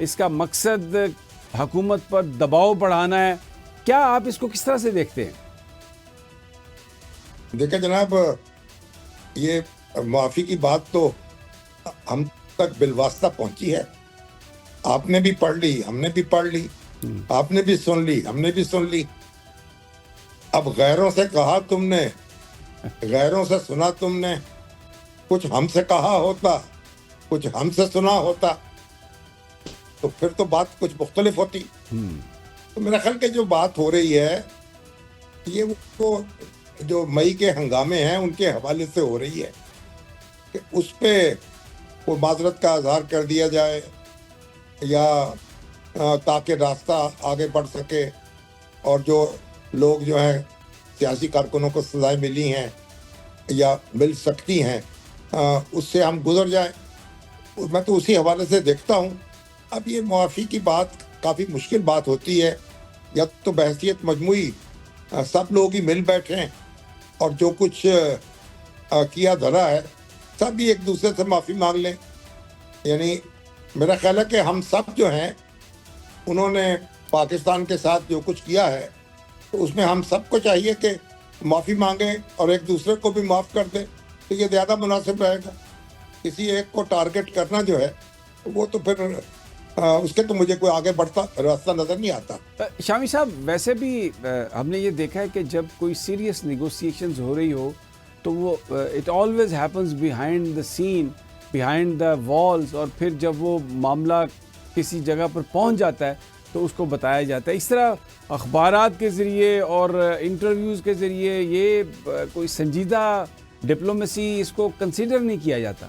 اس کا مقصد حکومت پر دباؤ بڑھانا ہے. کیا آپ اس کو کس طرح سے دیکھتے ہیں؟ دیکھیں جناب، یہ معافی کی بات تو ہم تک بالواسطہ پہنچی ہے. آپ نے بھی پڑھ لی، ہم نے بھی پڑھ لی، آپ نے بھی سن لی، ہم نے بھی سن لی. اب غیروں سے کہا تم نے، غیروں سے سنا تم نے، کچھ ہم سے کہا ہوتا، کچھ ہم سے سنا ہوتا تو پھر تو بات کچھ مختلف ہوتی. تو میرا خیال کہ جو بات ہو رہی ہے یہ وہ جو مئی کے ہنگامے ہیں ان کے حوالے سے ہو رہی ہے کہ اس پہ کوئی معذرت کا اظہار کر دیا جائے یا تاکہ راستہ آگے بڑھ سکے اور جو لوگ جو ہیں سیاسی کارکنوں کو سزائیں ملی ہیں یا مل سکتی ہیں اس سے ہم گزر جائیں. میں تو اسی حوالے سے دیکھتا ہوں. اب یہ معافی کی بات کافی مشکل بات ہوتی ہے. یا تو بحیثیت مجموعی سب لوگ ہی مل بیٹھیں اور جو کچھ کیا دھرا ہے سب ہی ایک دوسرے سے معافی مانگ لیں. یعنی میرا خیال ہے کہ ہم سب جو ہیں انہوں نے پاکستان کے ساتھ جو کچھ کیا ہے تو اس میں ہم سب کو چاہیے کہ معافی مانگیں اور ایک دوسرے کو بھی معاف کر دیں تو یہ زیادہ مناسب رہے گا. کسی ایک کو ٹارگٹ کرنا جو ہے وہ تو پھر اس کے تو مجھے کوئی آگے بڑھتا راستہ نظر نہیں آتا. شامی صاحب، ویسے بھی ہم نے یہ دیکھا ہے کہ جب کوئی سیریس نیگوسیشنز ہو رہی ہو تو وہ it always happens behind the scene, behind the walls, اور پھر جب وہ معاملہ کسی جگہ پر پہنچ جاتا ہے تو اس کو بتایا جاتا ہے. اس طرح اخبارات کے ذریعے اور انٹرویوز کے ذریعے یہ کوئی سنجیدہ ڈپلومیسی اس کو کنسیڈر نہیں کیا جاتا.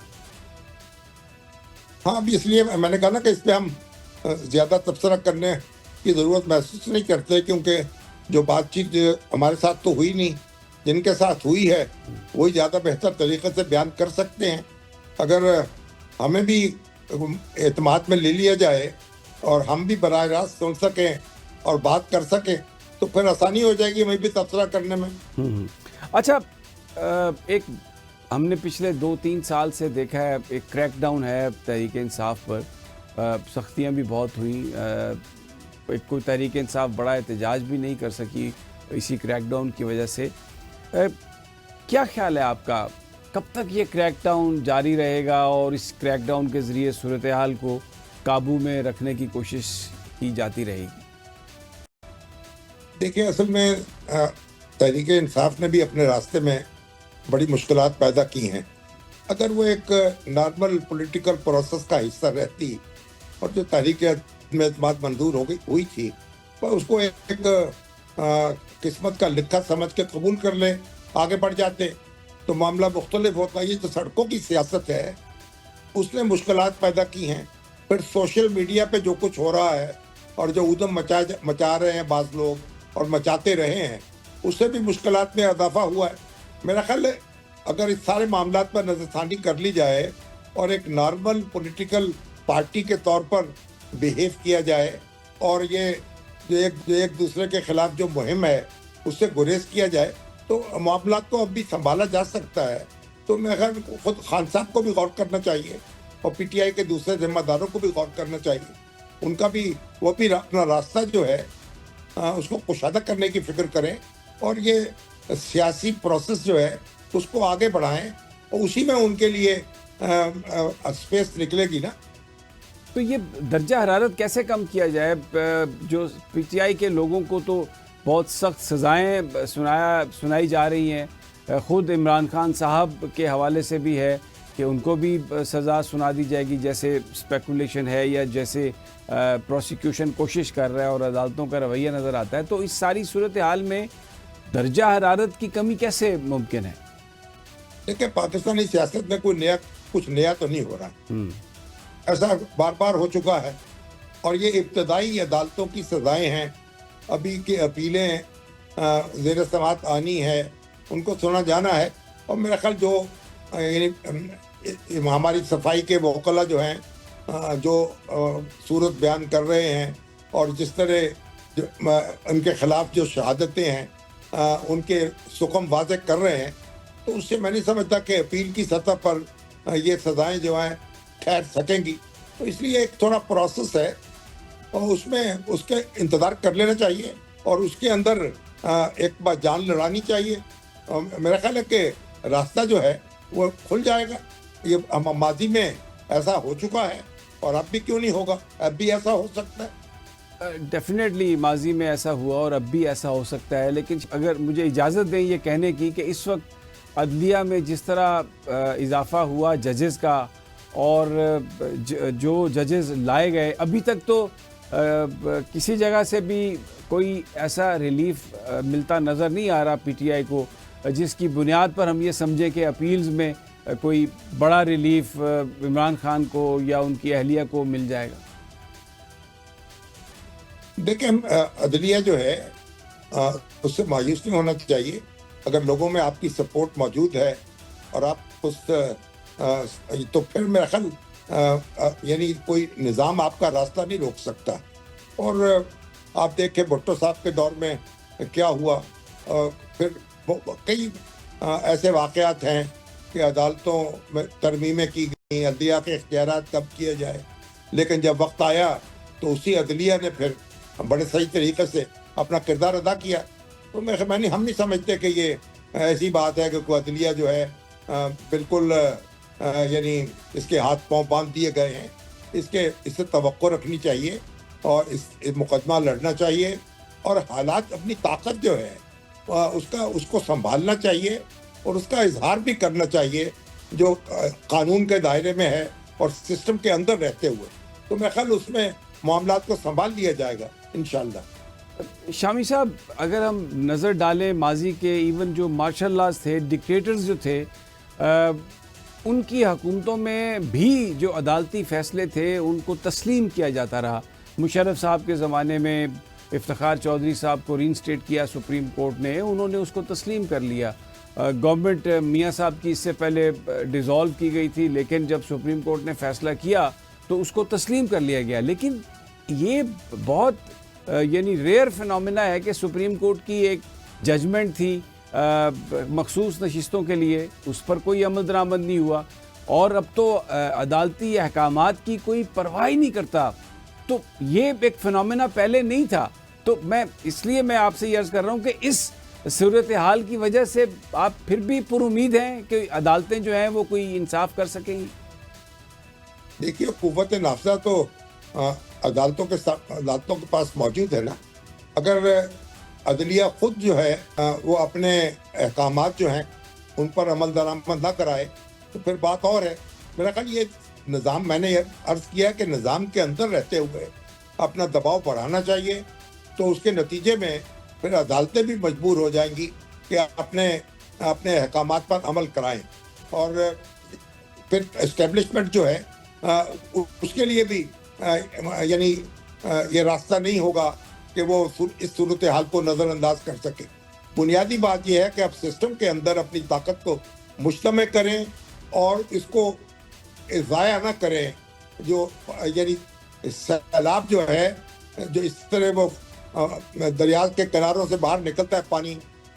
ہاں، اب اس لیے میں نے کہا نا کہ اس پہ ہم زیادہ تبصرہ کرنے کی ضرورت محسوس نہیں کرتے کیونکہ جو بات چیت ہمارے ساتھ تو ہوئی نہیں، جن کے ساتھ ہوئی ہے وہی زیادہ بہتر طریقے سے بیان کر سکتے ہیں. اگر ہمیں بھی اعتماد میں لے لیا جائے اور ہم بھی براہ راست سن سکیں اور بات کر سکیں تو پھر آسانی ہو جائے گی ہمیں بھی تبصرہ کرنے میں. اچھا، ایک ہم نے پچھلے 2-3 سال سے دیکھا ہے ایک کریک ڈاؤن ہے تحریک انصاف پر، سختیاں بھی بہت ہوئیں، کوئی تحریک انصاف بڑا احتجاج بھی نہیں کر سکی اسی کریک ڈاؤن کی وجہ سے. کیا خیال ہے آپ کا، کب تک یہ کریک ڈاؤن جاری رہے گا اور اس کریک ڈاؤن کے ذریعے صورتحال کو قابو میں رکھنے کی کوشش کی جاتی رہے گی؟ دیکھیں، اصل میں تحریک انصاف نے بھی اپنے راستے میں بڑی مشکلات پیدا کی ہیں. اگر وہ ایک نارمل پولیٹیکل پروسیس کا حصہ رہتی اور جو تحریک میں اعتماد منظور ہوئی تھی وہ اس کو ایک قسمت کا لکھا سمجھ کے قبول کر لیں، آگے بڑھ جاتے تو معاملہ مختلف ہوتا. یہ جو سڑکوں کی سیاست ہے اس نے مشکلات پیدا کی ہیں. پھر سوشل میڈیا پہ جو کچھ ہو رہا ہے اور جو ادھم مچا رہے ہیں بعض لوگ اور مچاتے رہے ہیں اس سے بھی مشکلات میں اضافہ ہوا ہے. میرا خیال ہے اگر اس سارے معاملات پر نظر ثانی کر لی جائے اور ایک نارمل پولیٹیکل پارٹی کے طور پر بیہیو کیا جائے اور یہ جو ایک دوسرے کے خلاف جو مہم ہے اس سے گریز کیا جائے تو معاملات کو اب بھی سنبھالا جا سکتا ہے. تو میرا خیال خود خان صاحب کو بھی غور کرنا چاہیے اور پی ٹی آئی کے دوسرے ذمہ داروں کو بھی غور کرنا چاہیے. ان کا بھی وہ بھی اپنا راستہ جو ہے اس کو کشادہ کرنے کی فکر کریں اور یہ سیاسی پروسیس جو ہے اس کو آگے بڑھائیں اور اسی میں ان کے لیے اسپیس نکلے گی نا. تو یہ درجہ حرارت کیسے کم کیا جائے؟ جو پی ٹی آئی کے لوگوں کو تو بہت سخت سزائیں سنائی جا رہی ہیں، خود عمران خان صاحب کے حوالے سے بھی ہے کہ ان کو بھی سزا سنا دی جائے گی جیسے اسپیکولیشن ہے یا جیسے پروسیکیوشن کوشش کر رہا ہے اور عدالتوں کا رویہ نظر آتا ہے. تو اس ساری صورتحال میں درجہ حرارت کی کمی کیسے ممکن ہے؟ دیکھیں، پاکستانی سیاست میں کچھ نیا تو نہیں ہو رہا. ایسا بار بار ہو چکا ہے اور یہ ابتدائی عدالتوں کی سزائیں ہیں. ابھی کی اپیلیں زیر سماعت آنی ہے، ان کو سنا جانا ہے. اور میرا خیال جو ہماری صفائی کے وکلا جو ہیں جو صورت بیان کر رہے ہیں اور جس طرح ان کے خلاف جو شہادتیں ہیں ان کے سکم واضح کر رہے ہیں تو اس سے میں نہیں سمجھتا کہ اپیل کی سطح پر یہ سزائیں جو ہیں ٹھہر سکیں گی. تو اس لیے ایک تھوڑا پروسیس ہے اور اس میں اس کے انتظار کر لینا چاہیے اور اس کے اندر ایک بار جان لڑانی چاہیے. اور میرا خیال ہے کہ راستہ جو ہے وہ کھل جائے گا. یہ ماضی میں ایسا ہو چکا ہے اور اب بھی کیوں نہیں ہوگا, اب بھی ایسا ہو سکتا ہے. ڈیفینیٹلی ماضی میں ایسا ہوا اور اب بھی ایسا ہو سکتا ہے, لیکن اگر مجھے اجازت دیں یہ کہنے کی کہ اس وقت عدلیہ میں جس طرح اضافہ ہوا ججز کا اور جو ججز لائے گئے, ابھی تک تو کسی جگہ سے بھی کوئی ایسا ریلیف ملتا نظر نہیں آ رہا پی ٹی آئی کو جس کی بنیاد پر ہم یہ سمجھیں کہ اپیلز میں کوئی بڑا ریلیف عمران خان کو یا ان کی اہلیہ کو مل جائے گا. دیکھیں عدلیہ جو ہے اس سے مایوس نہیں ہونا چاہیے. اگر لوگوں میں آپ کی سپورٹ موجود ہے اور آپ اس تو پھر میرا خیال یعنی کوئی نظام آپ کا راستہ نہیں روک سکتا. اور آپ دیکھیں بھٹو صاحب کے دور میں کیا ہوا, پھر کئی ایسے واقعات ہیں کہ عدالتوں میں ترمیمیں کی گئیں, عدلیہ کے اختیارات کب کیے جائے, لیکن جب وقت آیا تو اسی عدلیہ نے پھر بڑے صحیح طریقے سے اپنا کردار ادا کیا. تو ہم نہیں سمجھتے کہ یہ ایسی بات ہے کہ کوئی عدلیہ جو ہے بالکل یعنی اس کے ہاتھ پاؤں باندھ دیے گئے ہیں. اس سے توقع رکھنی چاہیے اور اس مقدمہ لڑنا چاہیے اور حالات اپنی طاقت جو ہے اس کو سنبھالنا چاہیے اور اس کا اظہار بھی کرنا چاہیے جو قانون کے دائرے میں ہے اور سسٹم کے اندر رہتے ہوئے. تو میرا خیال اس میں معاملات کو سنبھال لیا جائے گا انشاءاللہ. شامی صاحب, اگر ہم نظر ڈالیں ماضی کے ایون جو مارشل لاز تھے, ڈکٹیٹرز جو تھے, ان کی حکومتوں میں بھی جو عدالتی فیصلے تھے ان کو تسلیم کیا جاتا رہا. مشرف صاحب کے زمانے میں افتخار چودھری صاحب کو ری انسٹیٹ کیا سپریم کورٹ نے, انہوں نے اس کو تسلیم کر لیا. گورنمنٹ میاں صاحب کی اس سے پہلے ڈیزالو کی گئی تھی, لیکن جب سپریم کورٹ نے فیصلہ کیا تو اس کو تسلیم کر لیا گیا. لیکن یہ بہت یعنی ریئر فینومینا ہے کہ سپریم کورٹ کی ایک ججمنٹ تھی مخصوص نشستوں کے لیے, اس پر کوئی عمل درآمد نہیں ہوا اور اب تو عدالتی احکامات کی کوئی پرواہ نہیں کرتا. تو یہ ایک فینومینا پہلے نہیں تھا. تو اس لیے میں آپ سے یہ عرض کر رہا ہوں کہ اس صورتحال کی وجہ سے آپ پھر بھی پر امید ہیں کہ عدالتیں جو ہیں وہ کوئی انصاف کر سکیں گی. دیکھیے قوت نافذہ تو عدالتوں کے پاس موجود ہے نا. اگر عدلیہ خود جو ہے وہ اپنے احکامات جو ہیں ان پر عمل درآمد نہ کرائے تو پھر بات اور ہے. میرا خیال یہ نظام, میں نے عرض کیا کہ نظام کے اندر رہتے ہوئے اپنا دباؤ بڑھانا چاہیے. تو اس کے نتیجے میں پھر عدالتیں بھی مجبور ہو جائیں گی کہ اپنے احکامات پر عمل کرائیں اور پھر اسٹیبلشمنٹ جو ہے اس کے لیے بھی یعنی یہ راستہ نہیں ہوگا کہ وہ اس صورتحال کو نظر انداز کر سکے. بنیادی بات یہ ہے کہ اب سسٹم کے اندر اپنی طاقت کو مجتمع کریں اور اس کو ضائع نہ کریں. جو یعنی سیلاب جو ہے جو اس طرح وہ دریا کے کناروں سے باہر نکلتا ہے پانی,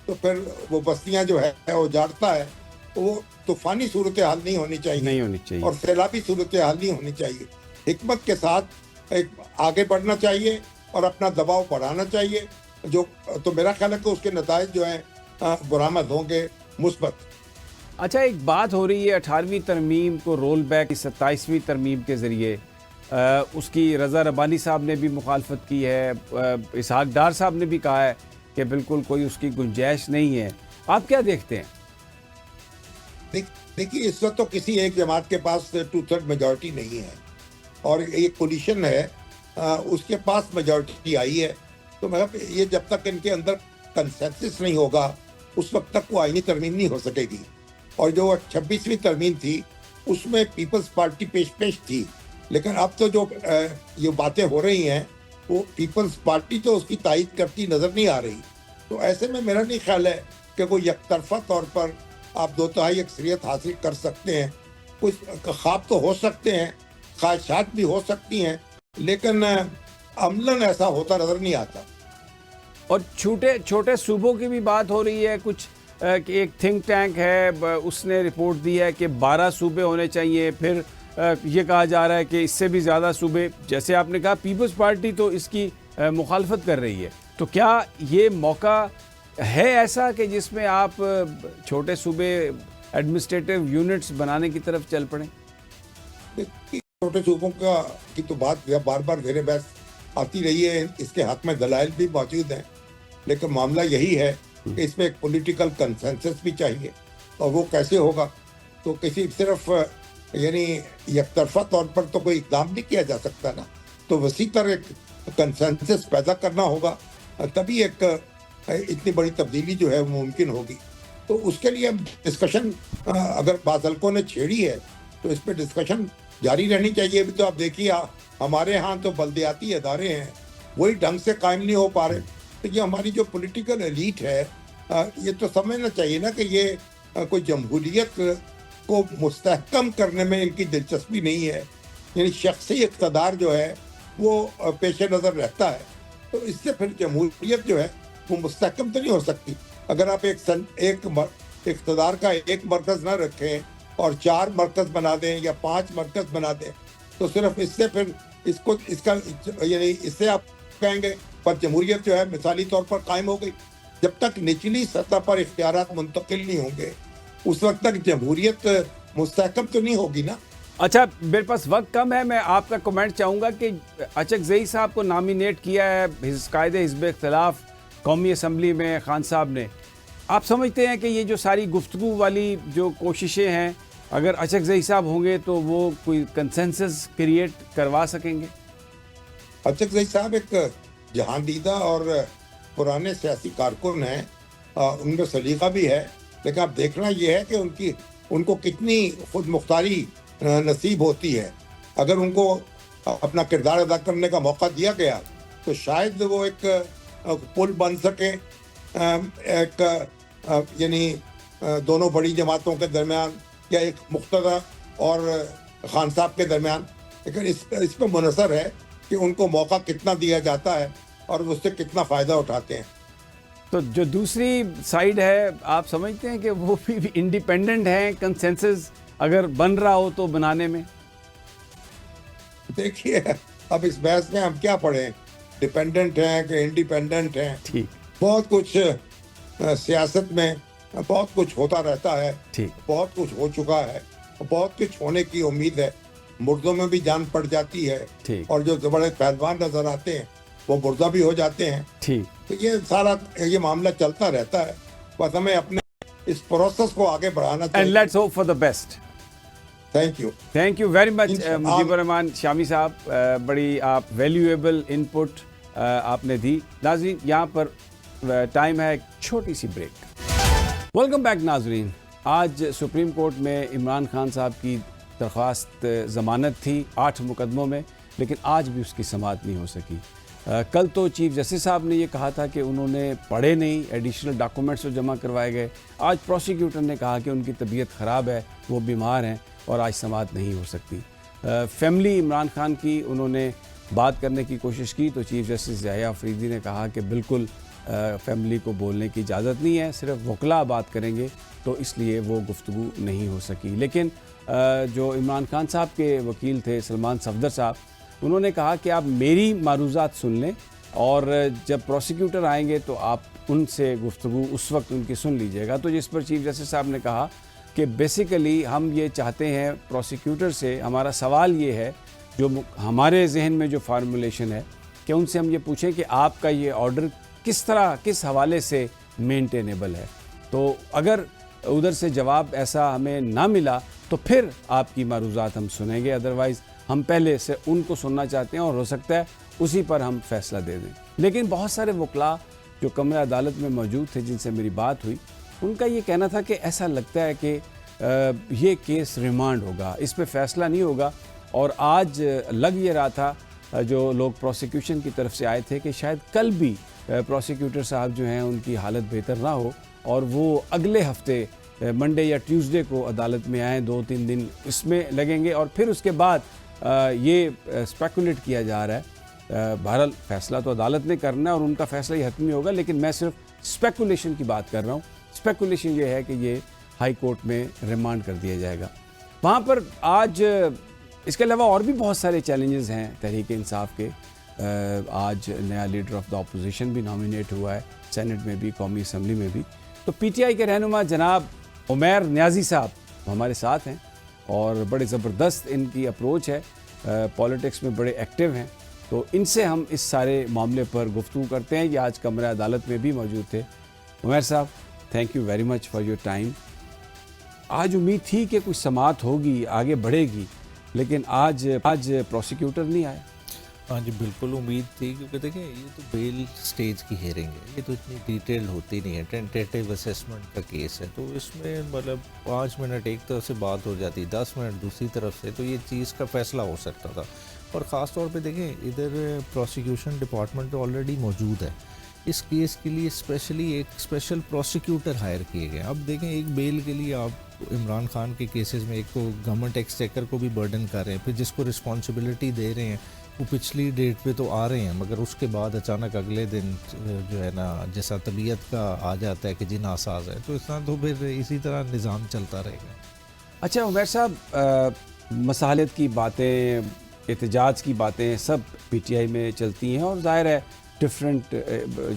تو پھر وہ بستیاں جو ہے وہ اجاڑتا ہے. وہ طوفانی صورتحال نہیں ہونی چاہیے اور سیلابی صورتحال نہیں ہونی چاہیے. حکمت کے ساتھ آگے بڑھنا چاہیے اور اپنا دباؤ بڑھانا چاہیے. تو میرا خیال ہے کہ اس کے نتائج جو ہیں برآمد ہوں گے مثبت. اچھا, ایک بات ہو رہی ہے 18ویں ترمیم کو رول بیک 27ویں ترمیم کے ذریعے, اس کی رضا ربانی صاحب نے بھی مخالفت کی ہے, اسحاق ڈار صاحب نے بھی کہا ہے کہ بالکل کوئی اس کی گنجائش نہیں ہے. آپ کیا دیکھتے ہیں؟ دیکھیے اس وقت تو کسی ایک جماعت کے پاس 2/3 میجورٹی نہیں ہے اور یہ کولیشن ہے, اس کے پاس میجورٹی آئی ہے. تو یہ جب تک ان کے اندر کنسنسس نہیں ہوگا اس وقت تک وہ آئینی ترمیم نہیں ہو سکے گی. اور جو 26ویں ترمیم تھی اس میں پیپلز پارٹی پیش تھی, لیکن اب تو جو یہ باتیں ہو رہی ہیں وہ پیپلز پارٹی تو اس کی تائید کرتی نظر نہیں آ رہی. تو ایسے میں میرا نہیں خیال ہے کہ کوئی یک طرفہ طور پر آپ 2/3 اکثریت حاصل کر سکتے ہیں. کچھ خواب تو ہو سکتے ہیں, خواہشات بھی ہو سکتی ہیں, لیکن عملاً ایسا ہوتا نظر نہیں آتا. اور چھوٹے صوبوں کی بھی بات ہو رہی ہے. کچھ ایک تھنک ٹینک ہے اس نے رپورٹ دی ہے کہ 12 صوبے ہونے چاہیے, پھر یہ کہا جا رہا ہے کہ اس سے بھی زیادہ صوبے، جیسے آپ نے کہا پیپلز پارٹی تو اس کی مخالفت کر رہی ہے، تو کیا یہ موقع ہے ایسا کہ جس میں آپ چھوٹے صوبے ایڈمنسٹریٹو یونٹس بنانے کی طرف چل پڑیں؟ چھوٹے صوبوں کی تو بات بار بار زیر بحث آتی رہی ہے، اس کے حق میں دلائل بھی موجود ہیں، لیکن معاملہ یہی ہے کہ اس میں ایک پولیٹیکل کنسنسس بھی چاہیے، اور وہ کیسے ہوگا؟ تو کسی صرف یعنی یک طرفہ طور پر تو کوئی اقدام نہیں کیا جا سکتا نا، تو وسیع تر ایک کنسنسس پیدا کرنا ہوگا، تبھی ایک اتنی بڑی تبدیلی جو ہے وہ ممکن ہوگی۔ تو اس کے لیے ڈسکشن اگر بعض حلقوں نے چھیڑی ہے تو اس پہ ڈسکشن جاری رہنی چاہیے۔ ابھی تو آپ دیکھیے ہمارے ہاں تو بلدیاتی ادارے ہیں وہی ڈھنگ سے قائم نہیں ہو پا رہے، تو یہ ہماری جو پولیٹیکل ایلیٹ ہے یہ تو سمجھنا چاہیے نا کہ یہ کوئی جمہوریت کو مستحکم کرنے میں ان کی دلچسپی نہیں ہے، یعنی شخصی اقتدار جو ہے وہ پیش نظر رہتا ہے، تو اس سے پھر جمہوریت جو ہے وہ مستحکم تو نہیں ہو سکتی۔ اگر آپ ایک اقتدار کا ایک مرکز نہ رکھیں اور 4 مرکز بنا دیں یا 5 مرکز بنا دیں، تو صرف اس سے پھر اس کا یعنی اس سے آپ کہیں گے پر جمہوریت جو ہے مثالی طور پر قائم ہو گئی۔ جب تک نچلی سطح پر اختیارات منتقل نہیں ہوں گے اس وقت تک جمہوریت مستحکم تو نہیں ہوگی نا۔ اچھا، میرے پاس وقت کم ہے، میں آپ کا کمنٹ چاہوں گا کہ اچکزئی صاحب کو نامینیٹ کیا ہے قائد حزب اختلاف قومی اسمبلی میں خان صاحب نے، آپ سمجھتے ہیں کہ یہ جو ساری گفتگو والی جو کوششیں ہیں اگر اچکزئی صاحب ہوں گے تو وہ کوئی کنسنسس کریٹ کروا سکیں گے؟ اچکزئی صاحب ایک جہاندیدہ اور پرانے سیاسی کارکن ہیں، ان میں سلیقہ بھی ہے، لیکن اب دیکھنا یہ ہے کہ ان کو کتنی خود مختاری نصیب ہوتی ہے۔ اگر ان کو اپنا کردار ادا کرنے کا موقع دیا گیا تو شاید وہ ایک پل بن سکے ایک یعنی دونوں بڑی جماعتوں کے درمیان یا ایک مقتدی اور خان صاحب کے درمیان، لیکن اس پہ منحصر ہے کہ ان کو موقع کتنا دیا جاتا ہے اور اس سے کتنا فائدہ اٹھاتے ہیں۔ تو جو دوسری سائیڈ ہے آپ سمجھتے ہیں کہ وہ بھی انڈیپینڈنٹ ہیں کنسنسس اگر بن رہا ہو تو بنانے میں؟ دیکھیے اب اس بحث میں ہم کیا پڑھیں، ڈیپینڈنٹ ہیں کہ انڈیپینڈنٹ ہیں، بہت کچھ سیاست میں بہت کچھ ہوتا رہتا ہے، بہت کچھ ہو چکا ہے، بہت کچھ ہونے کی امید ہے، مردوں میں بھی جان پڑ جاتی ہے اور جو بڑے پہلوان نظر آتے ہیں وہ مردہ بھی ہو جاتے ہیں، تو یہ سارا یہ معاملہ چلتا رہتا ہے، بس ہمیں اپنے اس پروسیس کو آگے بڑھانا چاہیے۔ And let's hope for the best. Thank you very much Mujeeb ur Rahman Shami صاحب، بڑی آپ ویلیویبل انپٹ آپ نے دی۔ ناظرین یہاں پر ٹائم ہے ایک چھوٹی سی بریک۔ ویلکم بیک ناظرین، آج سپریم کورٹ میں عمران خان صاحب کی درخواست ضمانت تھی 8 مقدموں میں، لیکن آج بھی اس کی سماعت نہیں ہو سکی۔ کل تو چیف جسٹس صاحب نے یہ کہا تھا کہ انہوں نے پڑھے نہیں، ایڈیشنل ڈاکومنٹس جو جمع کروائے گئے۔ آج پروسیکیوٹر نے کہا کہ ان کی طبیعت خراب ہے، وہ بیمار ہیں اور آج سماعت نہیں ہو سکتی۔ فیملی عمران خان کی انہوں نے بات کرنے کی کوشش کی تو چیف جسٹس یحییٰ آفریدی نے کہا کہ بالکل فیملی کو بولنے کی اجازت نہیں ہے، صرف وکلاء بات کریں گے، تو اس لیے وہ گفتگو نہیں ہو سکی۔ لیکن جو عمران خان صاحب کے وکیل تھے سلمان صفدر صاحب، انہوں نے کہا کہ آپ میری معروضات سن لیں اور جب پروسیکیوٹر آئیں گے تو آپ ان سے گفتگو اس وقت ان کی سن لیجئے گا۔ تو جس پر چیف جسٹس صاحب نے کہا کہ بیسیکلی ہم یہ چاہتے ہیں پروسیکیوٹر سے، ہمارا سوال یہ ہے جو ہمارے ذہن میں جو فارمولیشن ہے کہ ان سے ہم یہ پوچھیں کہ آپ کا یہ آرڈر کس طرح کس حوالے سے مینٹینیبل ہے، تو اگر ادھر سے جواب ایسا ہمیں نہ ملا تو پھر آپ کی معروضات ہم سنیں گے، ادروائز ہم پہلے سے ان کو سننا چاہتے ہیں اور ہو سکتا ہے اسی پر ہم فیصلہ دے دیں۔ لیکن بہت سارے وکلاء جو کمرہ عدالت میں موجود تھے جن سے میری بات ہوئی، ان کا یہ کہنا تھا کہ ایسا لگتا ہے کہ یہ کیس ریمانڈ ہوگا، اس پہ فیصلہ نہیں ہوگا، اور آج لگ یہ رہا تھا جو لوگ پروسیکیوشن کی طرف سے آئے تھے کہ شاید کل بھی پروسیکیوٹر صاحب جو ہیں ان کی حالت بہتر نہ ہو اور وہ اگلے ہفتے منڈے یا ٹیوزڈے کو عدالت میں آئیں، 2-3 دن اس میں لگیں گے، اور پھر اس کے بعد یہ اسپیکولیٹ کیا جا رہا ہے، بہرحال فیصلہ تو عدالت نے کرنا ہے اور ان کا فیصلہ ہی حتمی ہوگا، لیکن میں صرف اسپیکولیشن کی بات کر رہا ہوں۔ اسپیکولیشن یہ ہے کہ یہ ہائی کورٹ میں ریمانڈ کر دیا جائے گا۔ وہاں پر آج اس کے علاوہ اور بھی بہت سارے چیلنجز ہیں تحریک انصاف کے. آج نیا لیڈر آف دا اپوزیشن بھی نامینیٹ ہوا ہے, سینٹ میں بھی, قومی اسمبلی میں بھی. تو پی ٹی آئی کے رہنما جناب عمیر نیازی صاحب ہمارے ساتھ ہیں اور بڑے زبردست ان کی اپروچ ہے, پولیٹکس میں بڑے ایکٹیو ہیں. تو ان سے ہم اس سارے معاملے پر گفتگو کرتے ہیں. یہ آج کمرہ عدالت میں بھی موجود تھے. عمیر صاحب, thank you very much for your time. آج امید تھی کہ کچھ سماعت ہوگی, آگے بڑھے گی, لیکن آج پروسیکیوٹر نہیں آیا. ہاں جی بالکل امید تھی, کیونکہ دیکھیں یہ تو بیل سٹیج کی ہیئرنگ ہے, یہ تو اتنی ڈیٹیل ہوتی نہیں ہے, ٹینٹیٹیو اسیسمنٹ کا کیس ہے. تو اس میں مطلب 5 منٹ ایک طرف سے بات ہو جاتی, 10 منٹ دوسری طرف سے, تو یہ چیز کا فیصلہ ہو سکتا تھا. اور خاص طور پہ دیکھیں ادھر پروسیکیوشن ڈپارٹمنٹ آلریڈی موجود ہے. اس کیس کے لیے اسپیشلی ایک اسپیشل پروسیکیوٹر ہائر کیے گئے. اب دیکھیں ایک بیل کے لیے آپ عمران خان کے کیسز میں ایک تو گورنمنٹ ایکسچیکر کو بھی برڈن کر رہے ہیں, پھر جس کو رسپانسبلٹی دے رہے ہیں وہ پچھلی ڈیٹ پہ تو آ رہے ہیں, مگر اس کے بعد اچانک اگلے دن جو ہے نا جیسا طبیعت کا آ جاتا ہے کہ جی ناساز ہے, تو اس طرح تو پھر اسی طرح نظام چلتا رہے گا. اچھا عمیر صاحب, مصالحت کی باتیں, احتجاج کی باتیں سب پی ٹی آئی میں چلتی ہیں اور ظاہر ہے ڈفرینٹ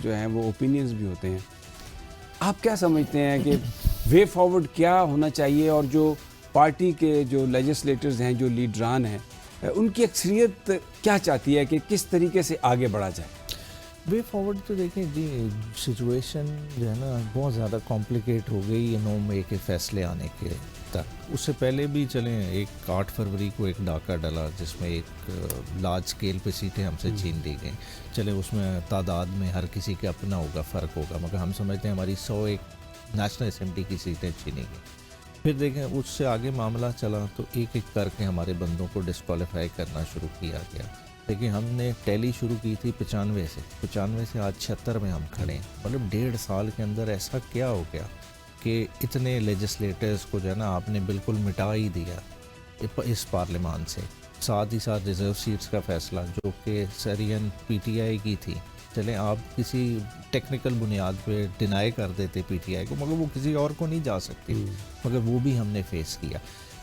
جو ہیں وہ اوپینینز بھی ہوتے ہیں. آپ کیا سمجھتے ہیں کہ وے فارورڈ کیا ہونا چاہیے, اور جو پارٹی کے جو لیجسلیٹرز ہیں, جو لیڈران ہیں, ان کی اکثریت کیا چاہتی ہے کہ کس طریقے سے آگے بڑھا جائے؟ وے فارورڈ تو دیکھیں جی سچویشن جو ہے نا بہت زیادہ کمپلیکیٹ ہو گئی ہے 9 مئی کے فیصلے آنے کے تک. اس سے پہلے بھی چلیں, ایک 8 فروری کو ایک ڈاکہ ڈلا جس میں ایک لارج اسکیل پہ سیٹیں ہم سے چھین لی گئیں. چلے اس میں تعداد میں ہر کسی کے اپنا ہوگا, فرق ہوگا, مگر ہم سمجھتے ہیں ہماری 101 نیشنل اسمبلی کی سیٹیں چھینی گئیں. پھر دیکھیں اس سے آگے معاملہ چلا تو ایک ایک کر کے ہمارے بندوں کو ڈسکوالیفائی کرنا شروع کیا گیا. دیکھیں ہم نے ٹیلی شروع کی تھی 95 سے آج 76 میں ہم کھڑے ہیں. مطلب 1.5 سال کے اندر ایسا کیا ہو گیا کہ اتنے لیجسلیٹرز کو جو ہے نا آپ نے بالکل مٹا ہی دیا اس پارلیمان سے. ساتھ ہی ساتھ ریزرو سیٹس کا فیصلہ جو کہ سرین پی ٹی آئی کی تھی, چلیں آپ کسی ٹیکنیکل بنیاد پہ ڈینائی کر دیتے پی ٹی آئی کو, مگر وہ کسی اور کو نہیں جا سکتی, مگر وہ بھی ہم نے فیس کیا.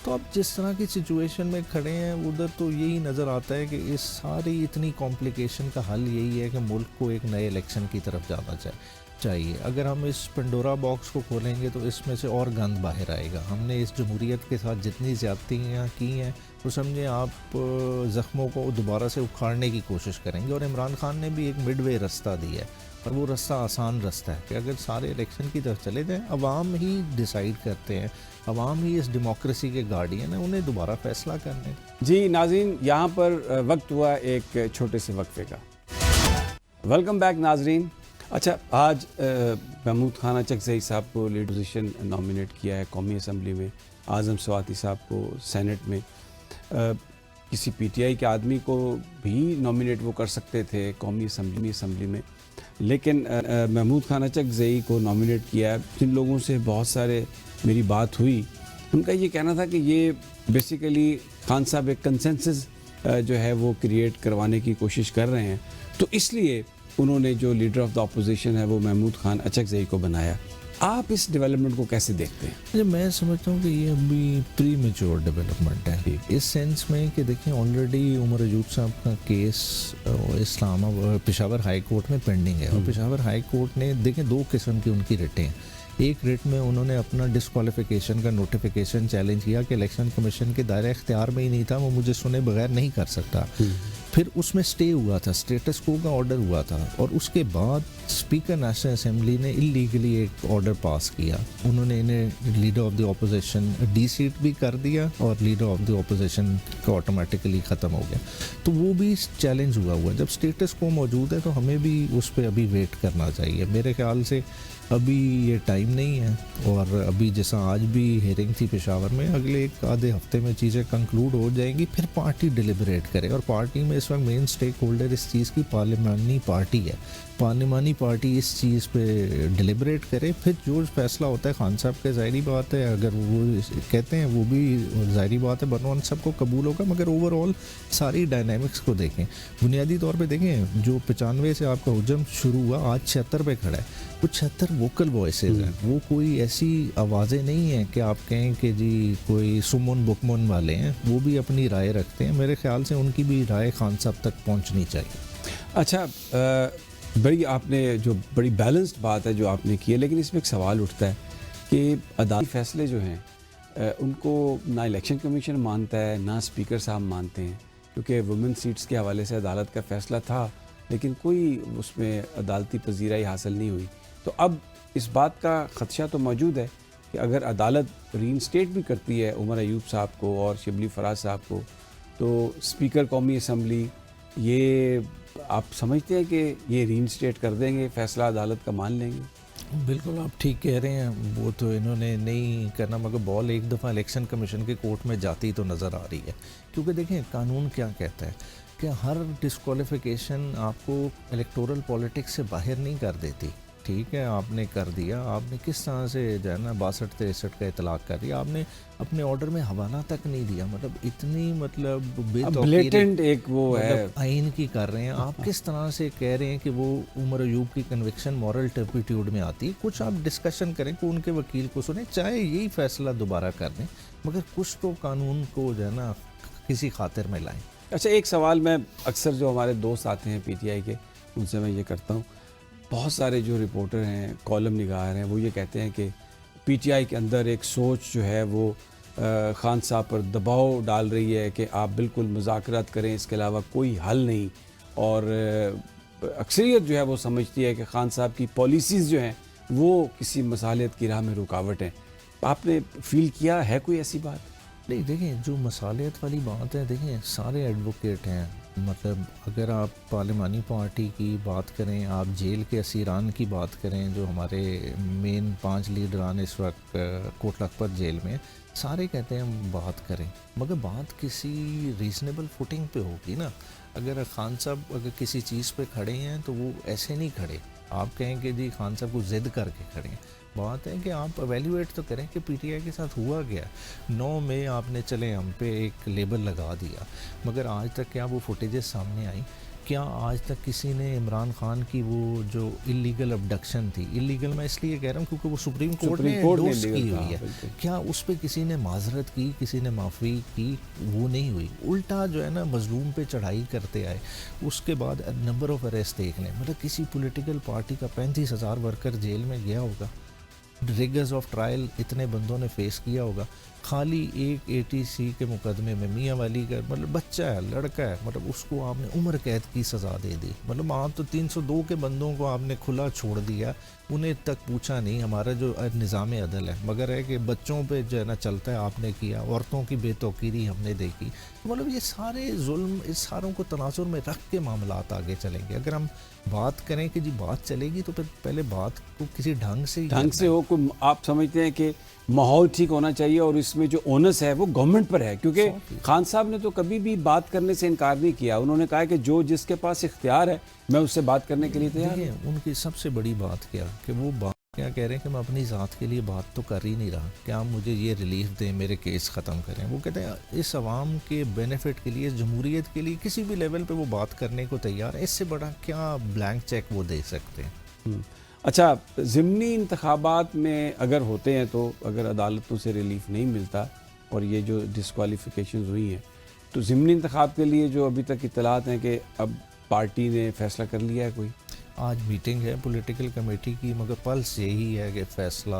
تو اب جس طرح کی سچویشن میں کھڑے ہیں ادھر تو یہی نظر آتا ہے کہ اس ساری اتنی کمپلیکیشن کا حل یہی ہے کہ ملک کو ایک نئے الیکشن کی طرف جانا چاہیے. اگر ہم اس پنڈورا باکس کو کھولیں گے تو اس میں سے اور گند باہر آئے گا. ہم نے اس جمہوریت کے ساتھ جتنی زیادتیاں کی ہیں تو سمجھیں آپ زخموں کو دوبارہ سے اکھاڑنے کی کوشش کریں گے. اور عمران خان نے بھی ایک مڈ وے رستہ دیا ہے, اور وہ رستہ آسان رستہ ہے کہ اگر سارے الیکشن کی طرف چلے جائیں, عوام ہی ڈیسائیڈ کرتے ہیں, عوام ہی اس ڈیموکریسی کے گارڈین ہیں, انہیں دوبارہ فیصلہ کرنے. جی ناظرین, یہاں پر وقت ہوا ایک چھوٹے سے وقفے کا. ویلکم بیک ناظرین. اچھا, آج محمود خان اچکزئی صاحب کو لیڈ پوزیشن نامینیٹ کیا ہے قومی اسمبلی میں, اعظم سواتی صاحب کو سینٹ میں. کسی پی ٹی آئی کے آدمی کو بھی نامینیٹ وہ کر سکتے تھے قومی اسمبلی میں, لیکن محمود خان اچکزئی کو نامینیٹ کیا ہے. جن لوگوں سے بہت سارے میری بات ہوئی, ان کا یہ کہنا تھا کہ یہ بیسیکلی خان صاحب ایک کنسنسس جو ہے وہ کریٹ کروانے کی کوشش کر رہے ہیں, تو اس لیے انہوں نے جو لیڈر آف دا اپوزیشن ہے وہ محمود خان اچکزئی کو بنایا. آپ اس ڈیولپمنٹ کو کیسے دیکھتے ہیں؟ میں سمجھتا ہوں کہ یہ ابھی پری میچور ڈیولپمنٹ ہے, اس سینس میں کہ دیکھیں آلریڈی عمر ایوب صاحب کا کیس پشاور ہائی کورٹ میں پینڈنگ ہے, اور پشاور ہائی کورٹ نے دیکھیں 2 قسم کی ان کی ریٹیں ہیں. ایک ریٹ میں انہوں نے اپنا ڈسکوالیفیکیشن کا نوٹیفیکیشن چیلنج کیا کہ الیکشن کمیشن کے دائرہ اختیار میں ہی نہیں تھا, وہ مجھے سنے بغیر نہیں کر سکتا. پھر اس میں سٹے ہوا تھا, اسٹیٹس کو کا آرڈر ہوا تھا, اور اس کے بعد اسپیکر نیشنل اسمبلی نے اللیگلی ایک آرڈر پاس کیا. انہوں نے انہیں leader of the opposition deseat بھی کر دیا, اور لیڈر آف دی اپوزیشن کا آٹومیٹکلی ختم ہو گیا. تو وہ بھی چیلنج ہوا. جب اسٹیٹس کو موجود ہے تو ہمیں بھی اس پہ ابھی ویٹ کرنا چاہیے. میرے خیال سے ابھی یہ ٹائم نہیں ہے, اور ابھی جیسا آج بھی ہیئرنگ تھی پشاور میں, اگلے 1 آدھے ہفتے میں چیزیں کنکلوڈ ہو جائیں گی, پھر پارٹی ڈیلیبریٹ کرے, اور پارٹی میں اس وقت مین سٹیک ہولڈر اس چیز کی پارلیمانی پارٹی ہے. پارلیمانی پارٹی اس چیز پہ ڈیلیبریٹ کرے, پھر جو فیصلہ ہوتا ہے خان صاحب کا ظاہری بات ہے, اگر وہ کہتے ہیں وہ بھی ظاہری بات ہے بنوان سب کو قبول ہوگا, مگر اوور آل ساری ڈائنامکس کو دیکھیں. بنیادی طور پہ دیکھیں جو 95 سے آپ کا حجم شروع ہوا آج 76 پہ کھڑا ہے, وہ 76 ووکل وائسز ہیں, وہ کوئی ایسی آوازیں نہیں ہیں کہ آپ کہیں کہ جی کوئی سمن بکمن والے ہیں, وہ بھی اپنی رائے رکھتے ہیں. میرے خیال سے ان کی بھی رائے خان صاحب تک پہنچنی چاہیے. اچھا, بڑی آپ نے جو بڑی بیلنسڈ بات ہے جو آپ نے کی ہے, لیکن اس میں ایک سوال اٹھتا ہے کہ عدالتی فیصلے جو ہیں ان کو نہ الیکشن کمیشن مانتا ہے نہ اسپیکر صاحب مانتے ہیں, کیونکہ وومن سیٹس کے حوالے سے عدالت کا فیصلہ تھا لیکن کوئی اس میں عدالتی پذیرائی حاصل نہیں ہوئی. تو اب اس بات کا خدشہ تو موجود ہے کہ اگر عدالت ری انسٹیٹ بھی کرتی ہے عمر ایوب صاحب کو اور شبلی فراز صاحب کو, تو اسپیکر قومی اسمبلی یہ آپ سمجھتے ہیں کہ یہ ری انسٹیٹ کر دیں گے, فیصلہ عدالت کا مان لیں گے؟ بالکل آپ ٹھیک کہہ رہے ہیں, وہ تو انہوں نے نہیں کرنا, مگر بال ایک دفعہ الیکشن کمیشن کے کورٹ میں جاتی تو نظر آ رہی ہے. کیونکہ دیکھیں قانون کیا کہتا ہے کہ ہر ڈسکوالیفیکیشن آپ کو الیکٹورل پولیٹکس سے باہر نہیں کر دیتی. ٹھیک ہے, آپ نے کر دیا, آپ نے کس طرح سے جو ہے نا 62-63 کا اطلاق کر دیا, آپ نے اپنے آرڈر میں حوالہ تک نہیں دیا, مطلب اتنی مطلب بے بلیٹنٹ ایک وہ ہے آئین کی کر رہے ہیں. آپ کس طرح سے کہہ رہے ہیں کہ وہ عمر ایوب کی کنوکشن مورل ٹرپیٹیوڈ میں آتی ہے؟ کچھ آپ ڈسکشن کریں کہ ان کے وکیل کو سنیں, چاہے یہی فیصلہ دوبارہ کر دیں, مگر کچھ تو قانون کو جو ہے نا کسی خاطر میں لائیں. اچھا, ایک سوال میں اکثر جو ہمارے دوست آتے ہیں پی ٹی آئی کے ان سے میں یہ کرتا ہوں, بہت سارے جو رپورٹر ہیں کالم نگار ہیں وہ یہ کہتے ہیں کہ پی ٹی آئی کے اندر ایک سوچ جو ہے وہ خان صاحب پر دباؤ ڈال رہی ہے کہ آپ بالکل مذاکرات کریں, اس کے علاوہ کوئی حل نہیں, اور اکثریت جو ہے وہ سمجھتی ہے کہ خان صاحب کی پالیسیز جو ہیں وہ کسی مصالحت کی راہ میں رکاوٹ ہیں. آپ نے فیل کیا ہے کوئی ایسی بات؟ نہیں, دیکھیں جو مصالحت والی بات ہے, دیکھیں سارے ایڈوکیٹ ہیں, مطلب اگر آپ پارلیمانی پارٹی کی بات کریں, آپ جیل کے اسیران کی بات کریں, جو ہمارے مین 5 لیڈران اس وقت کوٹ لکھپت جیل میں, سارے کہتے ہیں بات کریں, مگر بات کسی ریزنیبل فوٹنگ پہ ہوگی نا. اگر خان صاحب اگر کسی چیز پہ کھڑے ہیں تو وہ ایسے نہیں کھڑے, آپ کہیں کہ جی خان صاحب کو ضد کر کے کھڑے ہیں. بات ہے کہ آپ ایویلیویٹ تو کریں کہ پی ٹی آئی کے ساتھ ہوا گیا. 9 میں آپ نے چلیں ہم پہ ایک لیبل لگا دیا, مگر آج تک کیا وہ فوٹیجز سامنے آئیں؟ کیا آج تک کسی نے عمران خان کی وہ جو اللیگل ابڈکشن تھی, اللیگل میں اس لیے کہہ رہا ہوں کیونکہ وہ سپریم کورٹ نے انڈورس کی ہوئی ہے, کیا اس پہ کسی نے معذرت کی, کسی نے معافی کی؟ وہ نہیں ہوئی. الٹا جو ہے نا مظلوم پہ چڑھائی کرتے آئے. اس کے بعد نمبر آف اریسٹ دیکھ لیں, مطلب کسی پولیٹیکل پارٹی کا 35,000 ورکر جیل میں گیا ہوگا, ریگرز آف ٹرائل اتنے بندوں نے فیس کیا ہوگا, خالی ایک ATC کے مقدمے میں میاں والی کا مطلب بچہ ہے, لڑکا ہے, مطلب اس کو آپ نے عمر قید کی سزا دے دی. مطلب آپ تو 302 کے بندوں کو آپ نے کھلا چھوڑ دیا, انہیں تک پوچھا نہیں. ہمارا جو نظام عدل ہے, مگر ہے کہ بچوں پہ جو ہے نا چلتا ہے, آپ نے کیا, عورتوں کی بے توقیری ہم نے دیکھی. مطلب یہ سارے ظلم, اس ساروں کو تناظر میں رکھ کے معاملات آگے چلیں گے. اگر ہم بات کریں کہ جی بات چلے گی تو پھر پہلے بات کو کسی ڈھنگ سے ہو. آپ سمجھتے ہیں کہ ماحول ٹھیک ہونا چاہیے اور اس میں جو اونس ہے وہ گورنمنٹ پر ہے, کیونکہ خان صاحب نے تو کبھی بھی بات کرنے سے انکار نہیں کیا. انہوں نے کہا کہ جو جس کے پاس اختیار ہے میں اس سے بات کرنے کے لیے تیار ہوں. ان کی سب سے بڑی بات کیا کہ وہ بات کیا کہہ رہے ہیں کہ میں اپنی ذات کے لیے بات تو کر ہی نہیں رہا, کہ آپ مجھے یہ ریلیف دیں, میرے کیس ختم کریں. وہ کہتے ہیں اس عوام کے بینیفٹ کے لیے, اس جمہوریت کے لیے کسی بھی لیول پہ وہ بات کرنے کو تیار ہے. اس سے بڑا کیا بلینک چیک وہ دے سکتے ہیں؟ اچھا, ضمنی انتخابات میں اگر ہوتے ہیں تو اگر عدالتوں سے ریلیف نہیں ملتا اور یہ جو ڈسکوالیفیکیشنز ہوئی ہیں, تو ضمنی انتخاب کے لیے جو ابھی تک اطلاعات ہیں کہ اب پارٹی نے فیصلہ کر لیا ہے کوئی؟ آج میٹنگ ہے پولیٹیکل کمیٹی کی, مگر پلس یہی ہے کہ فیصلہ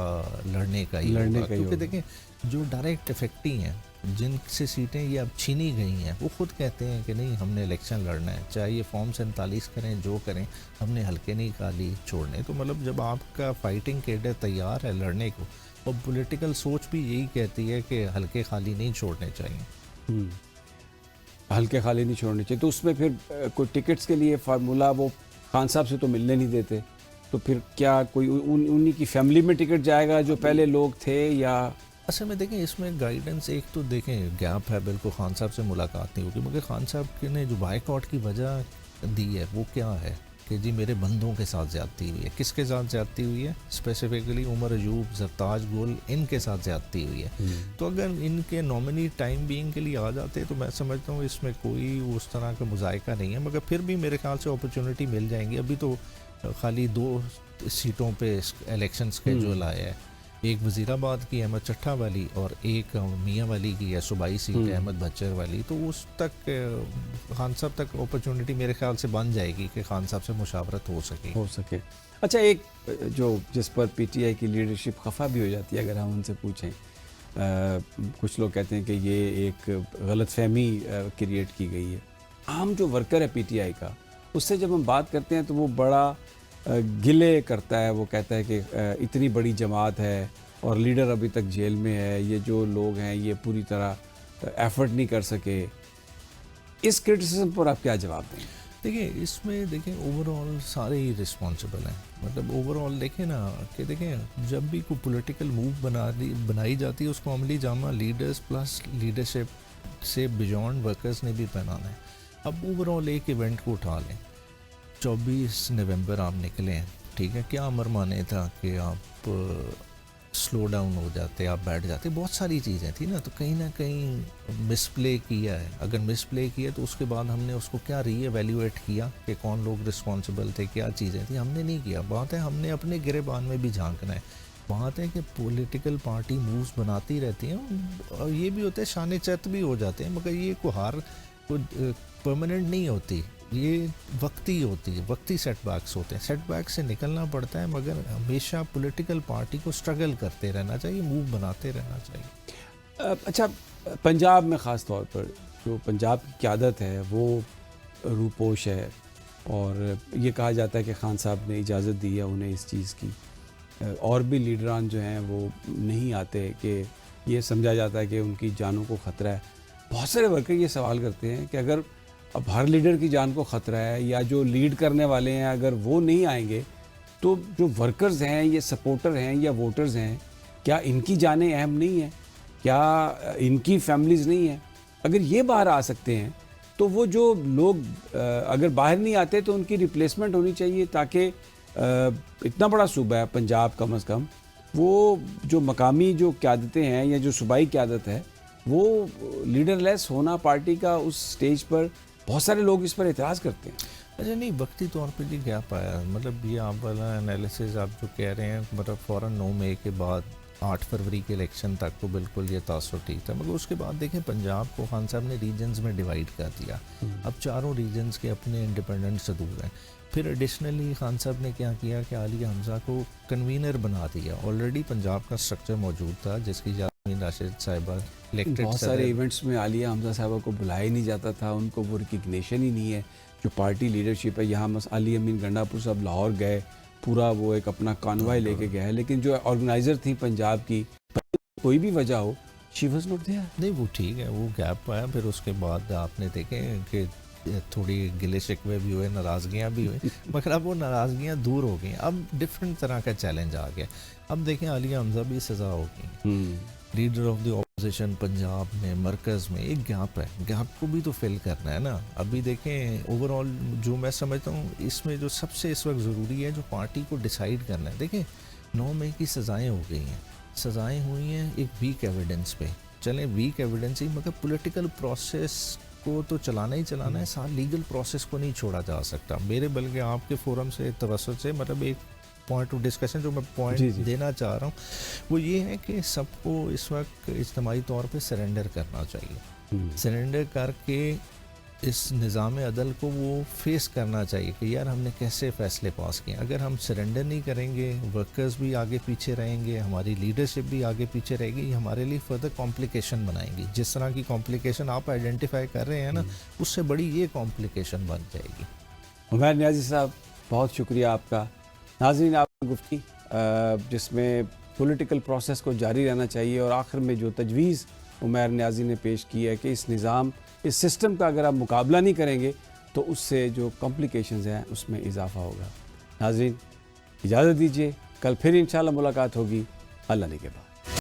لڑنے کا ہی ہوگا. کیونکہ دیکھیں جو ڈائریکٹ افیکٹی ہیں, جن سے سیٹیں یہ اب چھینی گئی ہیں, وہ خود کہتے ہیں کہ نہیں ہم نے الیکشن لڑنا ہے, چاہے یہ فارم 47 کریں جو کریں, ہم نے ہلکے نہیں خالی چھوڑنے. تو مطلب جب آپ کا فائٹنگ کیڈر تیار ہے لڑنے کو, اور پولیٹیکل سوچ بھی یہی کہتی ہے کہ ہلکے خالی نہیں چھوڑنے چاہیے, ہلکے خالی نہیں چھوڑنے چاہیے, تو اس میں پھر کوئی ٹکٹس کے لیے فارمولہ وہ خان صاحب سے تو ملنے نہیں دیتے, تو پھر کیا کوئی انہی کی فیملی میں ٹکٹ جائے گا جو پہلے لوگ تھے, یا اصل میں دیکھیں اس میں گائیڈنس ایک تو دیکھیں گیپ ہے، بالکل خان صاحب سے ملاقات نہیں ہوگی، مگر خان صاحب نے جو بائیک آؤٹ کی وجہ دی ہے وہ کیا ہے کہ جی میرے بندوں کے ساتھ زیادتی ہوئی ہے. کس کے ساتھ زیادتی ہوئی ہے؟ اسپیسیفکلی عمر ایوب، زرتاج گل، ان کے ساتھ زیادتی ہوئی ہے. تو اگر ان کے نامنی ٹائم بینگ کے لیے آ جاتے تو میں سمجھتا ہوں اس میں کوئی اس طرح کا مذائقہ نہیں ہے، مگر پھر بھی میرے خیال سے اپرچونٹی مل جائیں گی. ابھی تو خالی 2 سیٹوں پہ الیکشن اسکیجول آیا ہے، ایک وزیر آباد کی احمد چٹھا والی اور ایک میاں والی کی ہے صوبائی سیٹ احمد بچر والی. تو اس تک خان صاحب تک اپرچونٹی میرے خیال سے بن جائے گی کہ خان صاحب سے مشاورت ہو سکے. اچھا، ایک جو جس پر پی ٹی آئی کی لیڈرشپ خفا بھی ہو جاتی ہے اگر ہم ان سے پوچھیں، کچھ لوگ کہتے ہیں کہ یہ ایک غلط فہمی کریٹ کی گئی ہے. عام جو ورکر ہے پی ٹی آئی کا، اس سے جب ہم بات کرتے ہیں تو وہ بڑا گلے کرتا ہے. وہ کہتا ہے کہ اتنی بڑی جماعت ہے اور لیڈر ابھی تک جیل میں ہے، یہ جو لوگ ہیں یہ پوری طرح ایفرٹ نہیں کر سکے. اس کرٹیسزم پر آپ کیا جواب دیں؟ دیکھیں اس میں دیکھیں اوور آل سارے ہی رسپانسبل ہیں. مطلب اوور آل دیکھیں نا کہ دیکھیں جب بھی کوئی پولیٹیکل موو بنائی جاتی ہے اس کو عملی جامہ لیڈرز پلس لیڈرشپ سے بیونڈ ورکرز نے بھی پہنانا ہے. اب اوور آل ایک ایونٹ کو اٹھا لیں، 24 نومبر آپ نکلے ہیں، ٹھیک ہے، کیا امر مانے تھا کہ آپ سلو ڈاؤن ہو جاتے، آپ بیٹھ جاتے، بہت ساری چیزیں تھیں نا. تو کہیں نہ کہیں مس پلے کیا ہے. اگر مس پلے کیا تو اس کے بعد ہم نے اس کو کیا ری ایویلیویٹ کیا کہ کون لوگ رسپانسبل تھے، کیا چیزیں تھیں، ہم نے نہیں کیا. بات ہے ہم نے اپنے گریبان میں بھی جھانکنا ہے. بات ہے کہ پولیٹیکل پارٹی مووز بناتی رہتی ہیں اور یہ بھی ہوتا ہے شان چت بھی ہو جاتے ہیں، مگر یہ ہار پرماننٹ نہیں ہوتی، یہ وقتی ہوتی ہے، وقتی سیٹ بیکس ہوتے ہیں. سیٹ بیک سے نکلنا پڑتا ہے، مگر ہمیشہ پولیٹیکل پارٹی کو سٹرگل کرتے رہنا چاہیے، موو بناتے رہنا چاہیے. اچھا، پنجاب میں خاص طور پر جو پنجاب کی قیادت ہے وہ روپوش ہے، اور یہ کہا جاتا ہے کہ خان صاحب نے اجازت دی ہے انہیں اس چیز کی. اور بھی لیڈران جو ہیں وہ نہیں آتے کہ یہ سمجھا جاتا ہے کہ ان کی جانوں کو خطرہ ہے. بہت سارے ورکر یہ سوال کرتے ہیں کہ اگر اب ہر لیڈر کی جان کو خطرہ ہے یا جو لیڈ کرنے والے ہیں اگر وہ نہیں آئیں گے تو جو ورکرز ہیں، یہ سپورٹر ہیں یا ووٹرز ہیں، کیا ان کی جانیں اہم نہیں ہیں؟ کیا ان کی فیملیز نہیں ہیں؟ اگر یہ باہر آ سکتے ہیں تو وہ جو لوگ اگر باہر نہیں آتے تو ان کی ریپلیسمنٹ ہونی چاہیے، تاکہ اتنا بڑا صوبہ ہے پنجاب، کم از کم وہ جو مقامی جو قیادتیں ہیں یا جو صوبائی قیادت ہے وہ لیڈر لیس ہونا پارٹی کا اس سٹیج پر بہت سارے لوگ اس پر اعتراض کرتے ہیں. اچھا نہیں، وقتی طور پہ جی گیپ آیا، مطلب یہ آپ والا انالیسز آپ جو کہہ رہے ہیں، مطلب فوراً 9 مئی کے بعد 8 فروری کے الیکشن تک تو بالکل یہ تاثر ٹھیک تھا، مگر اس کے بعد دیکھیں پنجاب کو خان صاحب نے ریجنز میں ڈیوائیڈ کر دیا. اب چاروں ریجنز کے اپنے انڈیپینڈنٹ صدور ہیں. پھر ایڈیشنلی خان صاحب نے کیا کیا کہ عالیہ حمزہ کو کنوینر بنا دیا. آلریڈی پنجاب کا سٹرکچر موجود تھا جس کی یاسمین راشد صاحبہ الیکٹڈ. بہت سارے ایونٹس میں عالیہ حمزہ صاحبہ کو بلایا ہی نہیں جاتا تھا، ان کو وہ ریکگنیشن ہی نہیں ہے جو پارٹی لیڈرشپ ہے. یہاں علی امین گنڈا پور صاحب لاہور گئے، پورا وہ ایک اپنا کانوائے لے کے گیا ہے، لیکن جو آرگنائزر تھی پنجاب کی، کوئی بھی وجہ ہو، شی واز ناٹ دیئر. نہیں وہ ٹھیک ہے، وہ گیپ آیا. پھر اس کے بعد آپ نے دیکھیں کہ تھوڑی گلے شکوے بھی ہوئے، ناراضگیاں بھی ہوئیں، مگر اب وہ ناراضگیاں دور ہو گئیں. اب ڈفرینٹ طرح کا چیلنج آ گیا. اب دیکھیں عالیہ حمزہ بھی سزا ہو گئی، leader of the opposition Punjab میں، مرکز میں ایک گیپ ہے، گیپ کو بھی تو فل کرنا ہے نا. ابھی دیکھیں اوور آل جو میں سمجھتا ہوں اس میں جو سب سے اس وقت ضروری ہے جو پارٹی کو ڈیسائیڈ کرنا ہے. دیکھیں 9 مئی کی سزائیں ہو گئی ہیں، سزائیں ہوئی ہیں ایک ویک ایویڈنس پہ. چلیں ویک ایویڈنس ہی، مگر پولیٹیکل پروسیس کو تو چلانا ہی چلانا ہے، ساتھ لیگل پروسیس کو نہیں چھوڑا جا سکتا. میرے بلکہ آپ کے فورم سے توسط سے مطلب ایک پوائنٹ آف ڈسکشن جو میں پوائنٹ دینا چاہ رہا ہوں وہ یہ ہے کہ سب کو اس وقت اجتماعی طور پہ سرنڈر کرنا چاہیے. سرنڈر کر کے اس نظام عدل کو وہ فیس کرنا چاہیے کہ یار ہم نے کیسے فیصلے پاس کیے. اگر ہم سرنڈر نہیں کریں گے، ورکرز بھی آگے پیچھے رہیں گے، ہماری لیڈرشپ بھی آگے پیچھے رہے گی، ہمارے لیے فردر کمپلیکیشن بنائیں گی. جس طرح کی کمپلیکیشن آپ آئیڈینٹیفائی کر رہے ہیں نا، اس سے بڑی یہ کمپلیکیشن بن جائے گی. عمیر نیازی صاحب بہت شکریہ آپ کا. ناظرین، آپ کی گفتگو جس میں پولیٹیکل پروسیس کو جاری رہنا چاہیے اور آخر میں جو تجویز عمیر نیازی نے پیش کی ہے کہ اس نظام، اس سسٹم کا اگر آپ مقابلہ نہیں کریں گے تو اس سے جو کمپلیکیشنز ہیں اس میں اضافہ ہوگا. ناظرین اجازت دیجیے، کل پھر انشاءاللہ ملاقات ہوگی اللہ نے کے بعد.